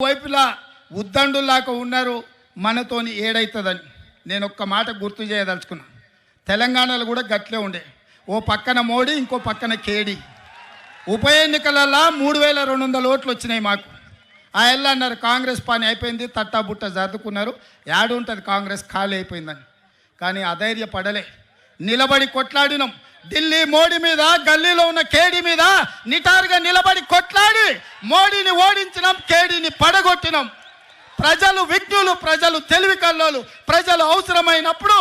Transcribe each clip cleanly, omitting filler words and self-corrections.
వైపులా ఉద్దండులాగా ఉన్నారు, మనతోని ఏడైతుందని నేను ఒక్క మాట గుర్తు చేయదలుచుకున్నా. తెలంగాణలో కూడా గట్లే ఉండే, ఓ పక్కన మోడీ ఇంకో పక్కన కేడి. ఉప ఎన్నికలలో 3200 ఓట్లు వచ్చినాయి మాకు. ఆ ఎల్లు అన్నారు కాంగ్రెస్ పని అయిపోయింది, తట్టాబుట్ట జరుపుకున్నారు, ఉంటుంది కాంగ్రెస్ ఖాళీ అయిపోయిందని. కానీ అధైర్యపడలే, నిలబడి కొట్లాడినాం. ఢిల్లీ మోడీ మీద, గల్లీలో ఉన్న కేడీ మీద నిటారుగా నిలబడి కొట్లాడి మోడీని ఓడించినాం, కేడీని పడగొట్టినాం. ప్రజలు విజ్ఞులు, ప్రజలు తెలివి కల్లోలు, ప్రజలు అవసరమైనప్పుడు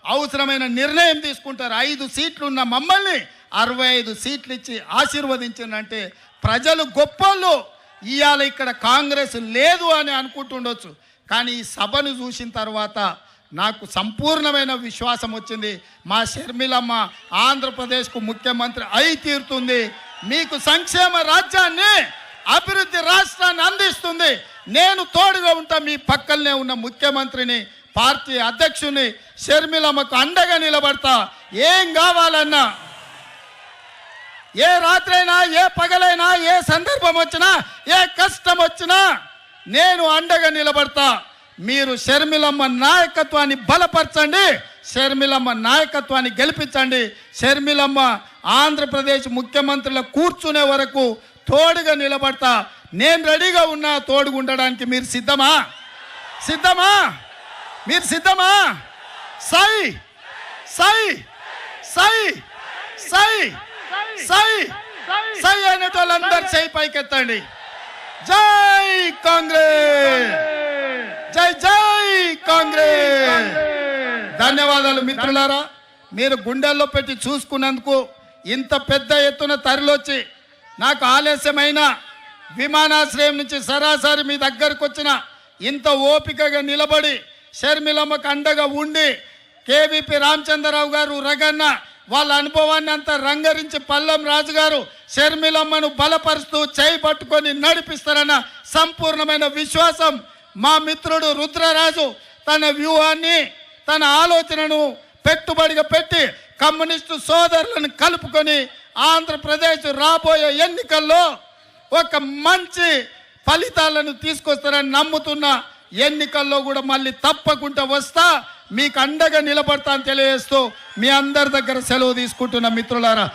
అవసరమైన నిర్ణయం తీసుకుంటారు. 5 సీట్లు ఉన్న మమ్మల్ని 65 సీట్లు ఇచ్చి ఆశీర్వదించిందంటే ప్రజలు గొప్పోళ్ళు. ఇవాళ ఇక్కడ కాంగ్రెస్ లేదు అని అనుకుంటుండొచ్చు, కానీ ఈ సభను చూసిన తర్వాత నాకు సంపూర్ణమైన విశ్వాసం వచ్చింది. మా షర్మిలమ్మ ఆంధ్రప్రదేశ్కు ముఖ్యమంత్రి అయి తీరుతుంది. మీకు సంక్షేమ రాజ్యాన్ని, అభివృద్ధి రాష్ట్రాన్ని అందిస్తుంది. నేను తోడుగా ఉంటా, మీ పక్కనే ఉన్న ముఖ్యమంత్రిని, పార్టీ అధ్యక్షుని షర్మిలమ్మకు అండగా నిలబడతా. ఏం కావాలన్నా, ఏ రాత్రైనా, ఏ పగలైనా, ఏ సందర్భం వచ్చినా, ఏ కష్టం వచ్చినా నేను అండగా నిలబడతా. మీరు షర్మిలమ్మ నాయకత్వాన్ని బలపరచండి, షర్మిలమ్మ నాయకత్వాన్ని గెలిపించండి. షర్మిలమ్మ ఆంధ్రప్రదేశ్ ముఖ్యమంత్రుల కూర్చునే వరకు తోడుగా నిలబడతా. నేను రెడీగా ఉన్నా తోడుగా ఉండడానికి. మీరు సిద్ధమా? సిద్ధమా? మీరు సిద్ధమా? సై సై సై సై సై సై అనేటోళ్ళందరూ సై పైకెత్తండి. జై కాంగ్రెస్, జై జై కాంగ్రెస్. ధన్యవాదాలు మిత్రులారా. మీరు గుండెల్లో పెట్టి చూసుకున్నందుకు, ఇంత పెద్ద ఎత్తున తరలొచ్చి, నాకు ఆలస్యమైన విమానాశ్రయం నుంచి సరాసరి మీ దగ్గరకు వచ్చిన, ఇంత ఓపికగా నిలబడి షర్మిలమ్మకు అండగా ఉండి, కేవీపీ రామచంద్రరావు గారు, రగన్న వాళ్ళ అనుభవాన్ని అంతా రంగరించి, పల్లం రాజు గారు షర్మిలమ్మను బలపరుస్తూ చేయి పట్టుకొని నడిపిస్తారన్న సంపూర్ణమైన విశ్వాసం. మా మిత్రుడు రుద్రరాజు తన వ్యూహాన్ని, తన ఆలోచనను పెట్టుబడిగా పెట్టి కమ్యూనిస్టు సోదరులను కలుపుకొని ఆంధ్రప్రదేశ్ రాబోయే ఎన్నికల్లో ఒక మంచి ఫలితాలను తీసుకొస్తారని నమ్ముతున్న, ఎన్నికల్లో కూడా మళ్ళీ తప్పకుండా వస్తా, మీకు అండగా నిలబడతా అని తెలియజేస్తూ మీ అందరి దగ్గర సెలవు తీసుకుంటున్న మిత్రులారా.